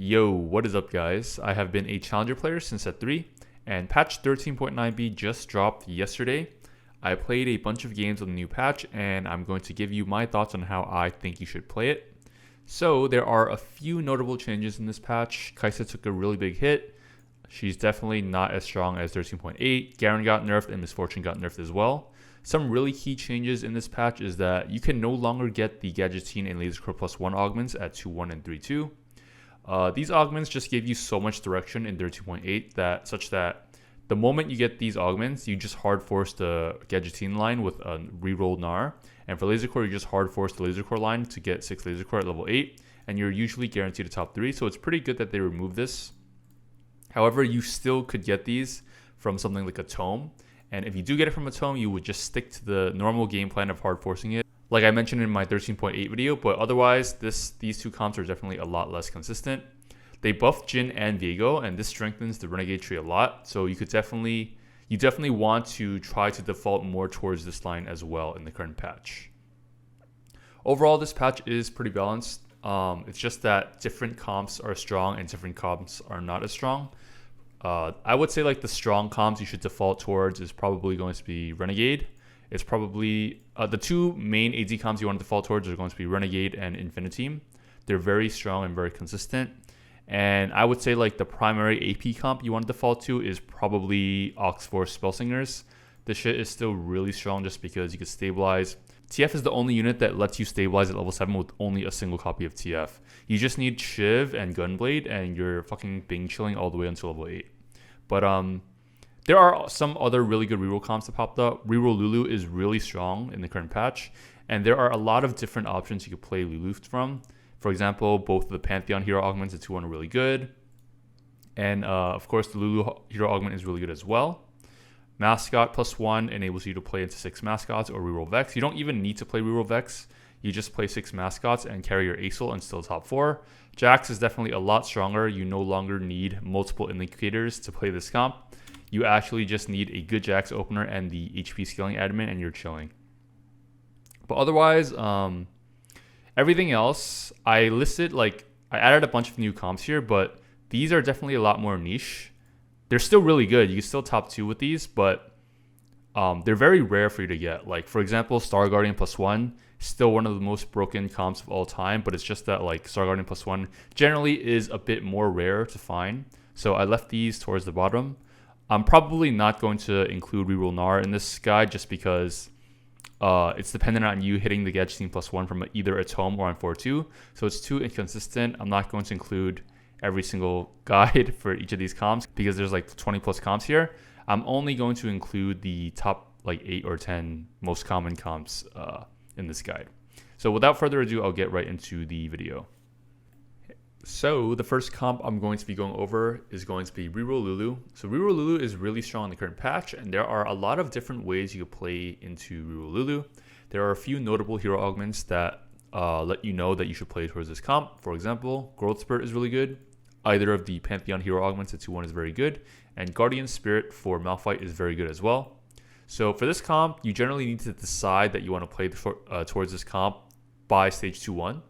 Yo, what is up guys? I have been a Challenger player since set 3, and patch 13.9b just dropped yesterday. I played a bunch of games on the new patch, and I'm going to give you my thoughts on how I think you should play it. So there are a few notable changes in this patch. Kaisa took a really big hit. She's definitely not as strong as 13.8. Garen got nerfed and Misfortune got nerfed as well. Some really key changes in this patch is that you can no longer get the JHIN and Laser Core +1 augments at 2-1 and 3-2. These augments just give you so much direction in 13.8 such that the moment you get these augments, you just hard force the JHIN line with a reroll NAR. And for Laser Core, you just hard force the Laser Core line to get 6 Laser Core at level 8. And you're usually guaranteed a top 3. So it's pretty good that they removed this. However, you still could get these from something like a tome. And if you do get it from a tome, you would just stick to the normal game plan of hard forcing it, like I mentioned in my 13.8 video. But otherwise, these two comps are definitely a lot less consistent. They buffed Jhin and Viego, and this strengthens the Renegade tree a lot. So you definitely want to try to default more towards this line as well in the current patch. Overall, this patch is pretty balanced. It's just that different comps are strong and different comps are not as strong. I would say like the strong comps you should default towards is probably going to be Renegade. It's probably the two main AD comps you want to default towards are going to be Renegade and INFINITEAM. They're very strong and very consistent. And I would say like the primary AP comp you want to default to is probably Ox4 SPELLSLINGERS. This shit is still really strong just because you can stabilize. TF is the only unit that lets you stabilize at level 7 with only a single copy of TF. You just need Shiv and Gunblade and you're fucking Bing chilling all the way until level 8. But there are some other really good reroll comps that popped up. Reroll Lulu is really strong in the current patch, and there are a lot of different options you could play Lulu from. For example, both of the Pantheon hero augments at 2-1 are really good. And of course, the Lulu hero augment is really good as well. Mascot +1 enables you to play into 6 mascots or reroll Vex. You don't even need to play reroll Vex. You just play 6 mascots and carry your Acel and still top 4. Jax is definitely a lot stronger. You no longer need multiple indicators to play this comp. You actually just need a good Jax opener and the HP scaling admin and you're chilling. But otherwise, everything else, I added a bunch of new comps here, but these are definitely a lot more niche. They're still really good. You can still top 2 with these, but they're very rare for you to get. Like, for example, Star Guardian +1, still one of the most broken comps of all time, but it's just that like Star Guardian +1 generally is a bit more rare to find. So I left these towards the bottom. I'm probably not going to include reroll NAR in this guide just because it's dependent on you hitting the JHIN +1 from either a tome or on 4-2. So it's too inconsistent. I'm not going to include every single guide for each of these comps because there's like 20 plus comps here. I'm only going to include the top like 8 or 10 most common comps in this guide. So without further ado, I'll get right into the video. So the first comp I'm going to be going over is going to be Reroll Lulu. So Reroll Lulu is really strong in the current patch, and there are a lot of different ways you could play into Reroll Lulu. There are a few notable hero augments that let you know that you should play towards this comp. For example, Growth Spurt is really good. Either of the Pantheon hero augments at 2-1 is very good, and Guardian Spirit for Malphite is very good as well. So for this comp, you generally need to decide that you want to play towards this comp by stage 2-1.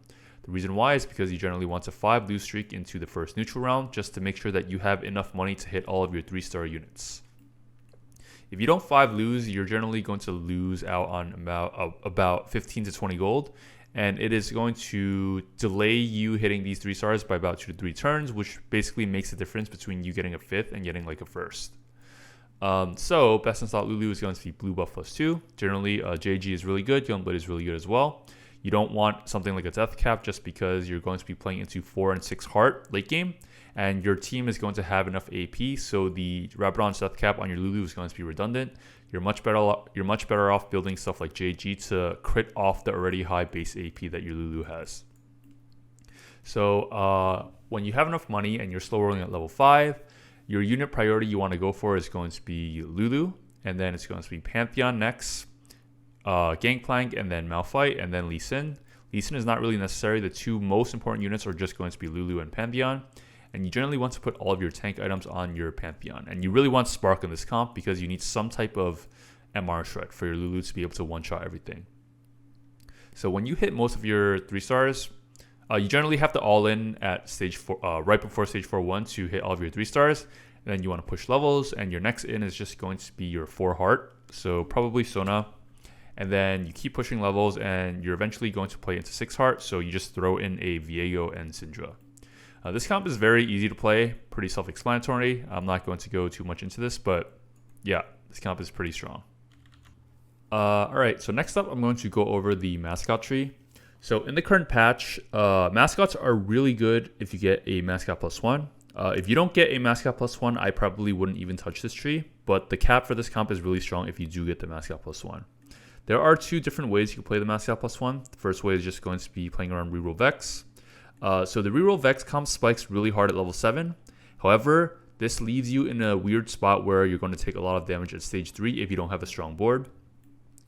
The reason why is because you generally want a 5 lose streak into the first neutral round just to make sure that you have enough money to hit all of your 3-star units. If you don't 5 lose, you're generally going to lose out on about 15 to 20 gold, and it is going to delay you hitting these 3 stars by about 2 to 3 turns, which basically makes the difference between you getting a 5th and getting like a 1st. So best in slot Lulu is going to be blue buff +2. Generally, JG is really good. Youngblade is really good as well. You don't want something like a death cap just because you're going to be playing into 4 and 6 heart late game, and your team is going to have enough AP. So the Rabadon's death cap on your Lulu is going to be redundant. You're much better off building stuff like JG to crit off the already high base AP that your Lulu has. So when you have enough money and you're slow rolling at level 5, your unit priority you want to go for is going to be Lulu, and then it's going to be Pantheon next, Gangplank, and then Malphite, and then Lee Sin. Lee Sin is not really necessary. The 2 most important units are just going to be Lulu and Pantheon, and you generally want to put all of your tank items on your Pantheon. And you really want Spark in this comp because you need some type of MR shred for your Lulu to be able to one-shot everything. So when you hit most of your 3 stars, You generally have to all in at stage 4, right before stage 4-1 to hit all of your 3 stars. And then you want to push levels, and your next in is just going to be your 4 heart. So probably Sona. And then you keep pushing levels, and you're eventually going to play into 6 heart. So you just throw in a Viego and Syndra. This comp is very easy to play, pretty self-explanatory. I'm not going to go too much into this, but yeah, this comp is pretty strong. Alright, so next up I'm going to go over the mascot tree. So in the current patch, mascots are really good if you get a mascot +1. If you don't get a mascot +1, I probably wouldn't even touch this tree, but the cap for this comp is really strong if you do get the mascot +1. There are 2 different ways you can play the mascot +1. The first way is just going to be playing around reroll Vex. So the reroll Vex comp spikes really hard at level 7. However, this leaves you in a weird spot where you're going to take a lot of damage at stage 3 if you don't have a strong board.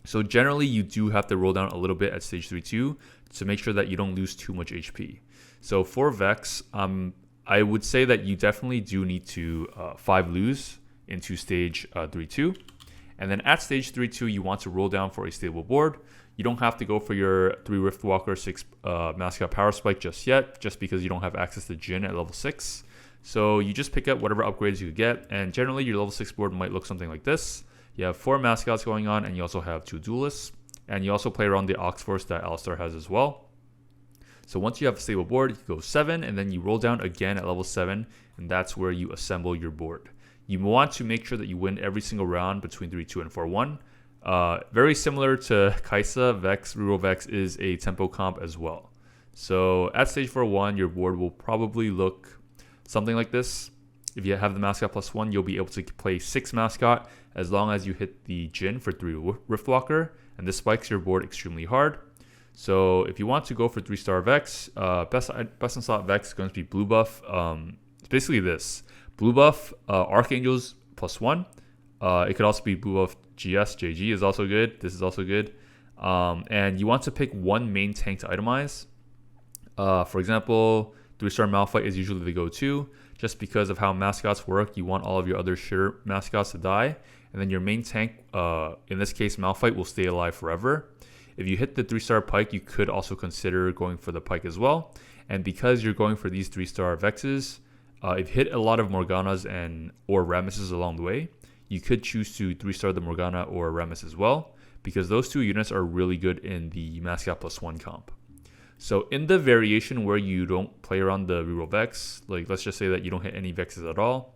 So generally, you do have to roll down a little bit at stage 3 too to make sure that you don't lose too much HP. So for Vex, I would say that you definitely do need to 5 lose into stage 3-2. And then at stage 3-2, you want to roll down for a stable board. You don't have to go for your 3 Riftwalker, 6 Mascot Power Spike just yet, just because you don't have access to Jhin at level 6. So you just pick up whatever upgrades you get, and generally your level 6 board might look something like this. You have 4 Mascots going on, and you also have 2 Duelists. And you also play around the Ox Force that Alistar has as well. So once you have a stable board, you go 7, and then you roll down again at level 7, and that's where you assemble your board. You want to make sure that you win every single round between 3-2 and 4-1. Very similar to Kaisa, Vex, reroll Vex is a tempo comp as well. So at stage 4-1, your board will probably look something like this. If you have the Mascot +1, you'll be able to play 6 Mascot as long as you hit the Jhin for 3 Riftwalker, and this spikes your board extremely hard. So if you want to go for 3-star Vex, best in slot Vex is going to be blue buff. It's basically this. Blue buff, Archangels +1. It could also be blue buff GS, JG is also good. This is also good. And you want to pick 1 main tank to itemize. For example, 3-star Malphite is usually the go-to. Just because of how mascots work, you want all of your other shitter mascots to die. And then your main tank, in this case Malphite, will stay alive forever. If you hit the 3-star Pyke, you could also consider going for the Pyke as well. And because you're going for these 3-star Vexes, if you hit a lot of Morganas or Ramesses along the way, you could choose to 3-star the Morgana or Rammus as well, because those 2 units are really good in the Mascot +1 comp. So in the variation where you don't play around the reroll Vex, like let's just say that you don't hit any Vexes at all,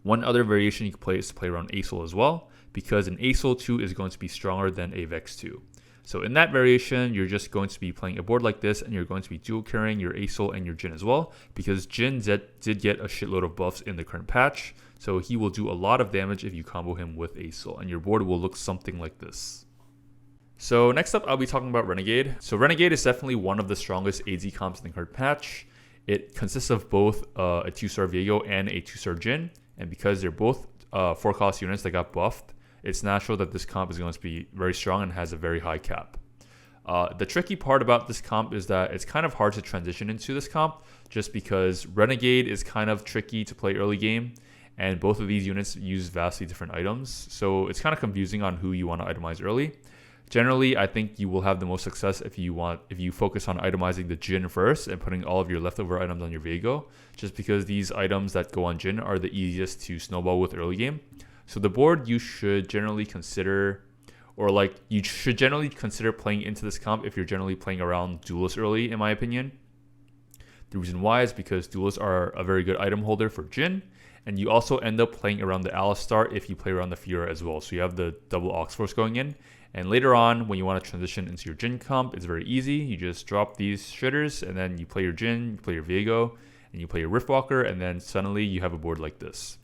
one other variation you can play is to play around Acel as well, because an Acel 2 is going to be stronger than a Vex 2. So in that variation, you're just going to be playing a board like this, and you're going to be dual carrying your Acel and your Jhin as well, because Jhin did get a shitload of buffs in the current patch, so he will do a lot of damage if you combo him with Acel, and your board will look something like this. So next up, I'll be talking about Renegade. So Renegade is definitely one of the strongest AD comps in the current patch. It consists of both a 2-star Viego and a 2-star Jhin, and because they're both 4-cost units that got buffed, it's natural that this comp is going to be very strong and has a very high cap. The tricky part about this comp is that it's kind of hard to transition into this comp, just because Renegade is kind of tricky to play early game, and both of these units use vastly different items, so it's kind of confusing on who you want to itemize early. Generally, I think you will have the most success if you focus on itemizing the Jhin first and putting all of your leftover items on your Viego, just because these items that go on Jhin are the easiest to snowball with early game. So the board you should generally consider, playing into this comp if you're generally playing around Duelists early, in my opinion. The reason why is because Duelists are a very good item holder for Jhin, and you also end up playing around the Alistar if you play around the Fiora as well. So you have the double Ox Force going in, and later on when you want to transition into your Jhin comp, it's very easy. You just drop these shitters, and then you play your Jhin, you play your Viego, and you play your Riftwalker, and then suddenly you have a board like this.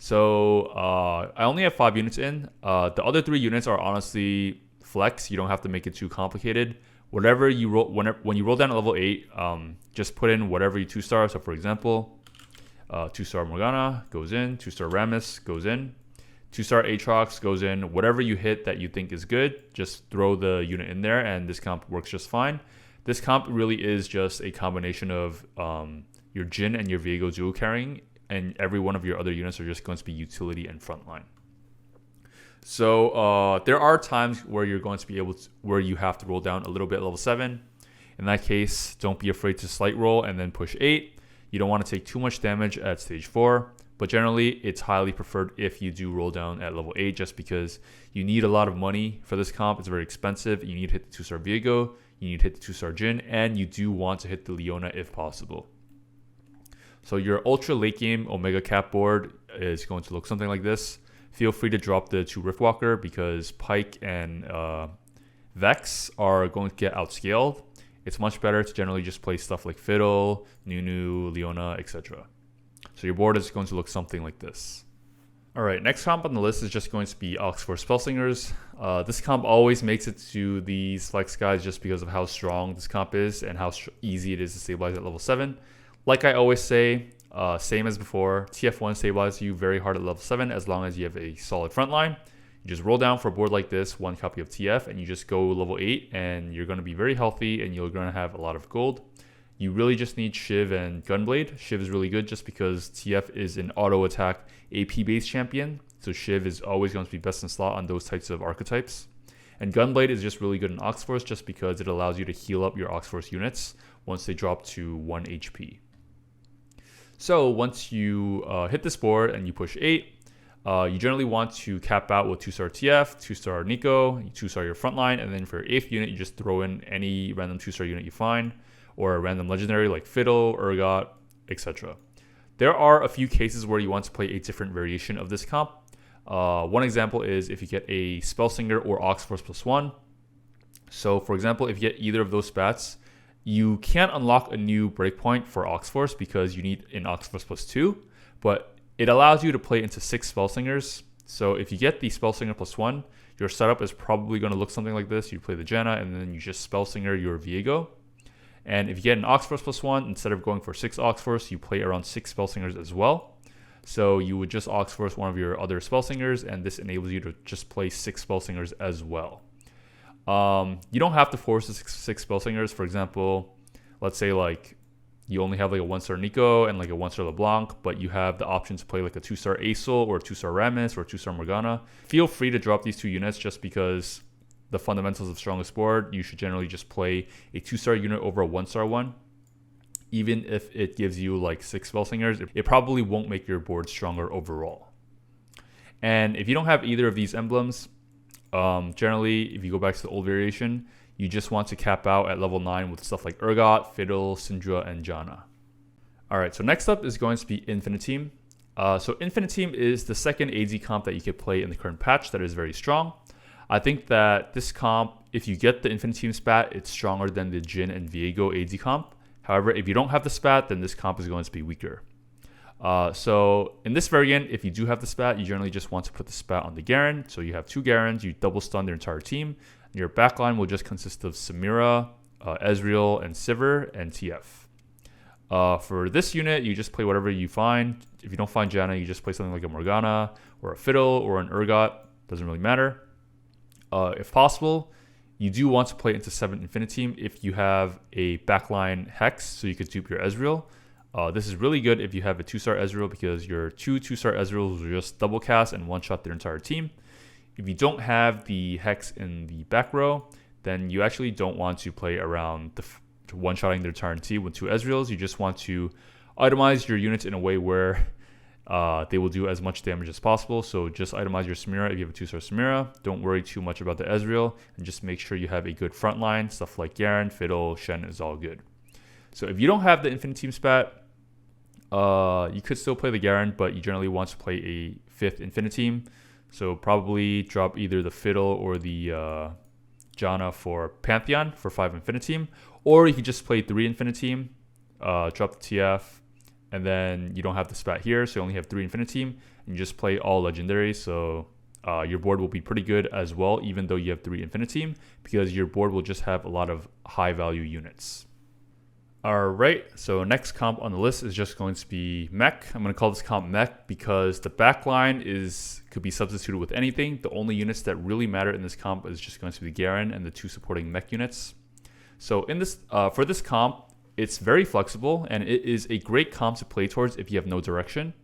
So I only have 5 units in. The other 3 units are honestly flex. You don't have to make it too complicated. Whatever you roll, when you roll down to level 8, just put in whatever you 2-star. So for example, 2-star Morgana goes in, 2-star Rammus goes in, 2-star Aatrox goes in. Whatever you hit that you think is good, just throw the unit in there, and this comp works just fine. This comp really is just a combination of your Jhin and your Viego dual carrying, and every one of your other units are just going to be utility and frontline. So there are times where you're going to be where you have to roll down a little bit at level 7. In that case, don't be afraid to slight roll and then push 8. You don't want to take too much damage at stage 4, but generally it's highly preferred if you do roll down at level 8 just because you need a lot of money for this comp. It's very expensive. You need to hit the 2-star Viego, you need to hit the 2-star JHIN, and you do want to hit the Leona if possible. So your ultra late game Omega Cap board is going to look something like this. Feel free to drop the 2 Riftwalker because Pike and Vex are going to get outscaled. It's much better to generally just play stuff like Fiddle, Nunu, Leona, etc. So your board is going to look something like this. Alright, next comp on the list is just going to be Oxforce Spellslingers. This comp always makes it to these flex guys just because of how strong this comp is and how easy it is to stabilize at level 7. Like I always say, same as before, TF1 stabilizes you very hard at level 7 as long as you have a solid front line. You just roll down for a board like this, 1 copy of TF, and you just go level 8 and you're going to be very healthy and you're going to have a lot of gold. You really just need Shiv and Gunblade. Shiv is really good just because TF is an auto attack AP based champion. So Shiv is always going to be best in slot on those types of archetypes. And Gunblade is just really good in Oxforce just because it allows you to heal up your Oxforce units once they drop to 1 HP. So once you hit this board and you push 8, you generally want to cap out with 2-star TF, 2-star Nico, 2-star your frontline, and then for your 8th unit, you just throw in any random 2-star unit you find, or a random legendary like Fiddle, Urgot, etc. There are a few cases where you want to play a different variation of this comp. One example is if you get a Spellslinger or Oxforce +1. So for example, if you get either of those spats, you can't unlock a new breakpoint for Oxforce because you need an Oxforce +2, but it allows you to play into 6 Spellslingers. So if you get the Spellslinger +1, your setup is probably going to look something like this. You play the Janna and then you just Spellslinger your Viego. And if you get an Oxforce +1, instead of going for 6 Oxforce, you play around 6 Spellslingers as well. So you would just Oxforce one of your other Spellslingers, and this enables you to just play 6 Spellslingers as well. You don't have to force the 6 Spellslingers. For example, let's say like you only have like a 1-star Nico and like a 1-star LeBlanc, but you have the option to play like a 2-star Aesol or a 2-star Rammus or a 2-star Morgana. Feel free to drop these 2 units just because the fundamentals of strongest board, you should generally just play a 2-star unit over a 1-star one. Even if it gives you like 6 Spellslingers, it probably won't make your board stronger overall. And if you don't have either of these emblems, generally, if you go back to the old variation, you just want to cap out at level 9 with stuff like Urgot, Fiddle, Syndra, and Janna. Alright, so next up is going to be INFINITEAM. So INFINITEAM is the second AD comp that you could play in the current patch that is very strong. I think that this comp, if you get the INFINITEAM spat, it's stronger than the JHIN and Viego AD comp. However, if you don't have the spat, then this comp is going to be weaker. So in this variant, if you do have the spat, you generally just want to put the spat on the Garen. So you have 2 Garens, you double stun their entire team. Your backline will just consist of Samira, Ezreal, and Sivir, and TF. For this unit, you just play whatever you find. If you don't find Janna, you just play something like a Morgana, or a Fiddle, or an Urgot. Doesn't really matter. If possible, you do want to play into 7 INFINITEAM if you have a backline Hex, so you could dupe your Ezreal. This is really good if you have a 2-star Ezreal because your 2-2-star Ezreals will just double cast and one-shot their entire team. If you don't have the Hex in the back row, then you actually don't want to play around the one-shotting their entire team with 2 Ezreals. You just want to itemize your units in a way where they will do as much damage as possible. So just itemize your Samira if you have a 2-star Samira. Don't worry too much about the Ezreal, and just make sure you have a good front line. Stuff like Garen, Fiddle, Shen is all good. So if you don't have the INFINITEAM spat, you could still play the Garen, but you generally want to play a 5th INFINITEAM. So probably drop either the Fiddle or the Janna for Pantheon for 5 INFINITEAM. Or you could just play 3 INFINITEAM, drop the TF, and then you don't have the spat here, so you only have 3 INFINITEAM, and you just play all legendaries. So your board will be pretty good as well, even though you have 3 INFINITEAM, because your board will just have a lot of high value units. Alright, so next comp on the list is just going to be MECH. I'm going to call this comp MECH because the backline could be substituted with anything. The only units that really matter in this comp is just going to be the Garen and the 2 supporting MECH units. So in this, for this comp, it's very flexible and it is a great comp to play towards if you have no direction.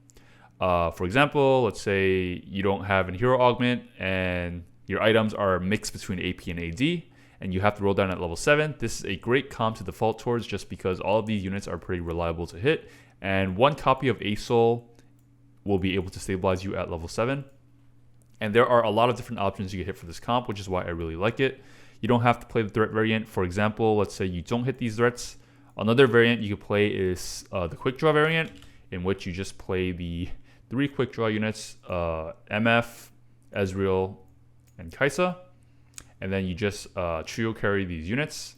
For example, let's say you don't have a hero augment and your items are mixed between AP and AD, and you have to roll down at level 7. This is a great comp to default towards just because all of these units are pretty reliable to hit, and one copy of ASOL will be able to stabilize you at level 7. And there are a lot of different options you can hit for this comp, which is why I really like it. You don't have to play the threat variant. For example, let's say you don't hit these threats. Another variant you could play is the quick draw variant, in which you just play the 3 quick draw units, MF, Ezreal, and Kaisa. And then you just trio carry these units.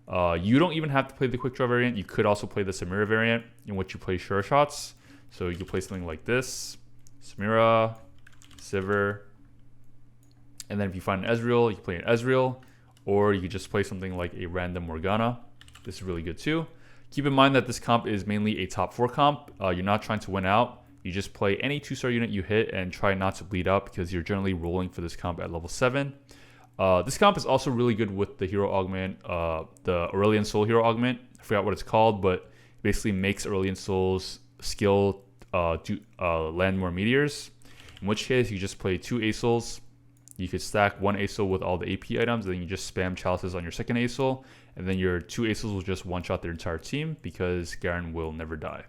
You don't even have to play the quick draw variant. You could also play the Samira variant, in which you play sure shots. So you could play something like this: Samira, Sivir, and then if you find an Ezreal, you can play an Ezreal, or you could just play something like a random Morgana. This is really good too. Keep in mind that this comp is mainly a top 4 comp. You're not trying to win out. You just play any 2-star unit you hit and try not to bleed out because you're generally rolling for this comp at level 7. This comp is also really good with the hero augment, the Aurelion Soul hero augment. I forgot what it's called, but it basically makes Aurelion Soul's skill land more meteors. In which case, you just play 2 ASOLs. You could stack 1 ASOL with all the AP items, then you just spam chalices on your second ASOL, and then your 2 ASOLs will just one-shot their entire team because Garen will never die.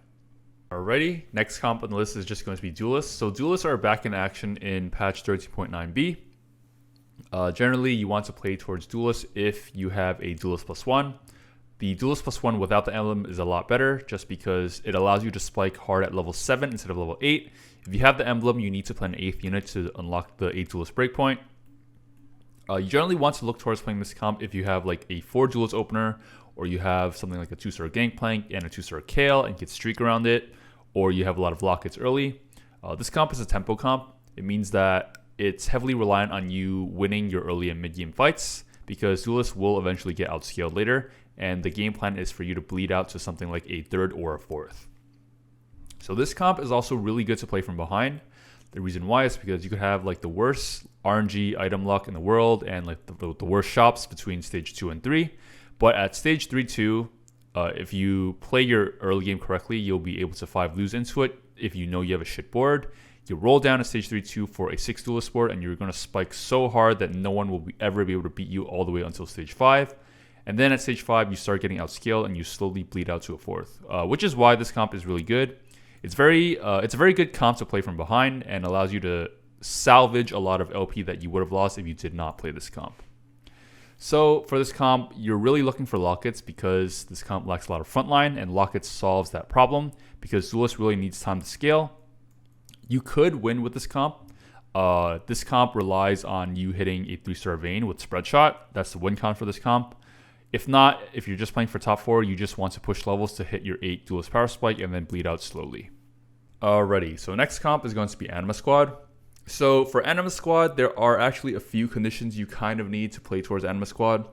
Alrighty, next comp on the list is just going to be Duelists. So Duelists are back in action in patch 13.9b. Generally, you want to play towards Duelists if you have a Duelist +1. The Duelist +1 without the emblem is a lot better just because it allows you to spike hard at level 7 instead of level 8. If you have the emblem, you need to play an 8th unit to unlock the 8 Duelist breakpoint. You generally want to look towards playing this comp if you have like a 4 Duelist opener, or you have something like a 2-star Gangplank and a 2-star Kale and get streak around it, or you have a lot of lockets early. This comp is a tempo comp. It means that it's heavily reliant on you winning your early and mid-game fights because Duelists will eventually get outscaled later, and the game plan is for you to bleed out to something like a 3rd or a 4th. So this comp is also really good to play from behind. The reason why is because you could have like the worst RNG item luck in the world and like the worst shops between stage 2 and 3. But at stage 3-2, if you play your early game correctly, you'll be able to 5 lose into it if you know you have a shit board. You roll down to stage 3-2 for a 6 Duelist board, and you're going to spike so hard that no one will ever be able to beat you all the way until stage 5. And then at stage 5, you start getting outscaled and you slowly bleed out to a 4th, which is why this comp is really good. It's a very good comp to play from behind and allows you to salvage a lot of LP that you would have lost if you did not play this comp. So for this comp, you're really looking for lockets because this comp lacks a lot of frontline, and lockets solves that problem because Duelist really needs time to scale. You could win with this comp. This comp relies on you hitting a 3-star Vayne with spread shot. That's the win con for this comp. If not, if you're just playing for top 4, you just want to push levels to hit your 8 Duelist power spike and then bleed out slowly. Alrighty, so next comp is going to be Anima Squad. So for Anima Squad, there are actually a few conditions you kind of need to play towards Anima Squad.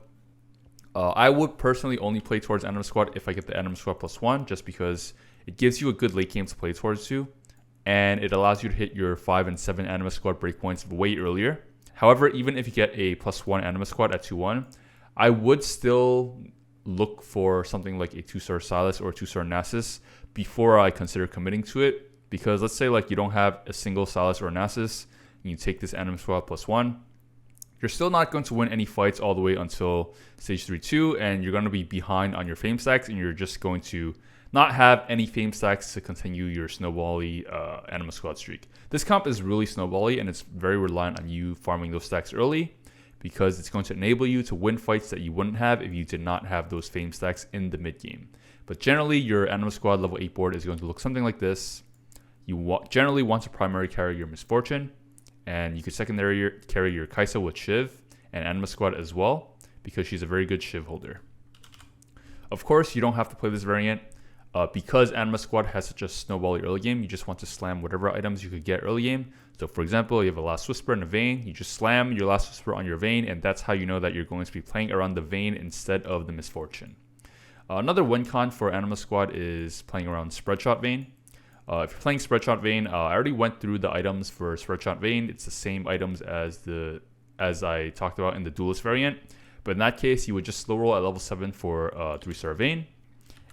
I would personally only play towards Anima Squad if I get the Anima Squad +1, just because it gives you a good late game to play towards too, and it allows you to hit your 5 and 7 Anima Squad breakpoints way earlier. However, even if you get a +1 Anima Squad at 2-1, I would still look for something like a 2-star Silas or a 2-star Nasus before I consider committing to it. Because let's say like you don't have a single Silas or Nasus, and you take this Anima Squad +1, you're still not going to win any fights all the way until stage 3-2, and you're going to be behind on your fame stacks, and you're just going to not have any fame stacks to continue your snowbally Anima Squad streak. This comp is really snowbally, and it's very reliant on you farming those stacks early, because it's going to enable you to win fights that you wouldn't have if you did not have those fame stacks in the mid game. But generally, your Anima Squad level 8 board is going to look something like this. You generally want to primary carry your Misfortune, and you could secondary carry your Kaisa with Shiv and Anima Squad as well, because she's a very good Shiv holder. Of course, you don't have to play this variant. Because Anima Squad has such a snowbally early game, you just want to slam whatever items you could get early game. So for example, you have a Last Whisper and a Vayne. You just slam your Last Whisper on your Vayne, and that's how you know that you're going to be playing around the Vayne instead of the Misfortune. Another win con for Anima Squad is playing around Spreadshot Vayne. If you're playing Spreadshot Vayne, I already went through the items for Spreadshot Vayne. It's the same items as I talked about in the Duelist variant. But in that case, you would just slow roll at level 7 for 3-star Vayne.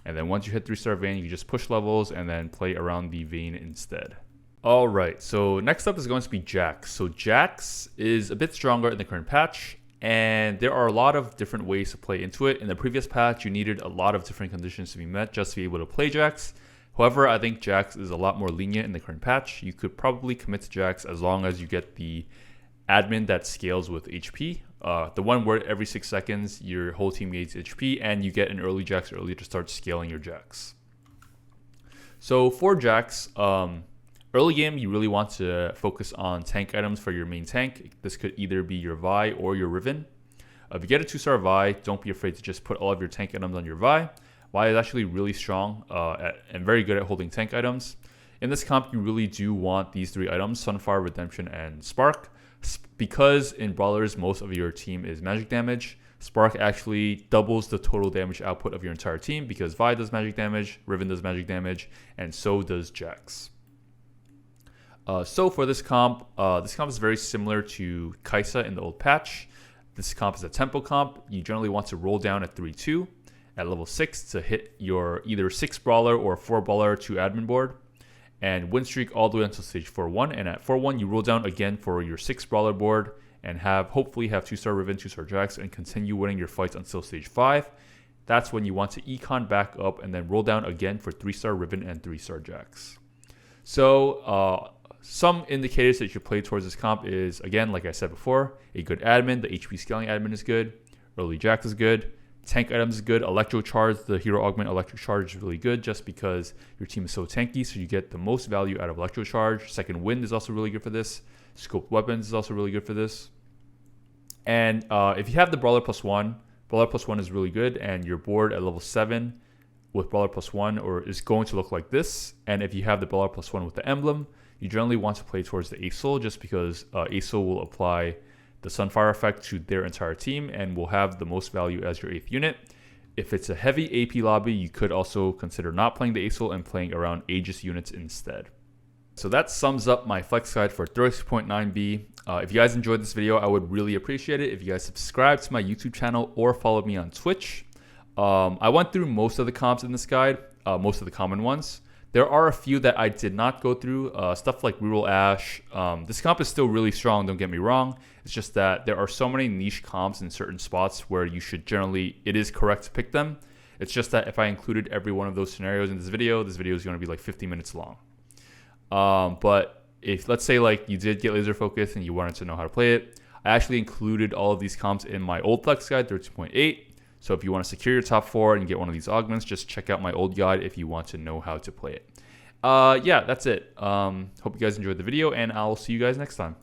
And then once you hit 3-star Vayne, you just push levels and then play around the Vayne instead. Alright, so next up is going to be Jax. So Jax is a bit stronger in the current patch, And there are a lot of different ways to play into it. In the previous patch, you needed a lot of different conditions to be met just to be able to play Jacks. However, I think Jacks is a lot more lenient in the current patch. You could probably commit to Jacks as long as you get the admin that scales with HP. The one where every 6 seconds your whole team gains HP and you get an early Jacks early to start scaling your Jacks. So for Jacks, early game, you really want to focus on tank items for your main tank. This could either be your Vi or your Riven. If you get a 2-star Vi, don't be afraid to just put all of your tank items on your Vi. Vi is actually really strong and very good at holding tank items. In this comp, you really do want these 3 items, Sunfire, Redemption, and Spark. Because in Brawlers, most of your team is magic damage, Spark actually doubles the total damage output of your entire team because Vi does magic damage, Riven does magic damage, and so does Jax. So for this comp is very similar to Kaisa in the old patch. This comp is a tempo comp. You generally want to roll down at 3-2 at level 6 to hit your either 6 brawler or 4 brawler to admin board, and win streak all the way until stage 4-1. And at 4-1, you roll down again for your 6 brawler board and hopefully have 2-star Riven, 2-star Jax, and continue winning your fights until stage 5. That's when you want to econ back up and then roll down again for 3-star Riven and 3-star Jax. So some indicators that you should play towards this comp is, again, like I said before, a good admin. The HP scaling admin is good. Early Jax is good. Tank items is good. Electro Charge, the hero augment Electro Charge is really good just because your team is so tanky, so you get the most value out of Electro Charge. Second Wind is also really good for this. Scoped Weapons is also really good for this. And if you have the Brawler +1 is really good, and your board at level 7 with Brawler +1 is going to look like this. And if you have the Brawler +1 with the emblem, you generally want to play towards the Ace-Soul just because Ace-Soul will apply the Sunfire effect to their entire team and will have the most value as your 8th unit. If it's a heavy AP lobby, you could also consider not playing the Ace-Soul and playing around Aegis units instead. So that sums up my flex guide for 36.9B. If you guys enjoyed this video, I would really appreciate it if you guys subscribe to my YouTube channel or follow me on Twitch. I went through most of the comps in this guide, most of the common ones. There are a few that I did not go through, stuff like Reroll Ash. This comp is still really strong, don't get me wrong. It's just that there are so many niche comps in certain spots where you should it is correct to pick them. It's just that if I included every one of those scenarios in this video is going to be like 50 minutes long. But if, let's say, like you did get laser focused and you wanted to know how to play it, I actually included all of these comps in my old flex guide 13.8. So if you want to secure your top 4 and get one of these augments, just check out my old guide if you want to know how to play it. Yeah, that's it. Hope you guys enjoyed the video, and I'll see you guys next time.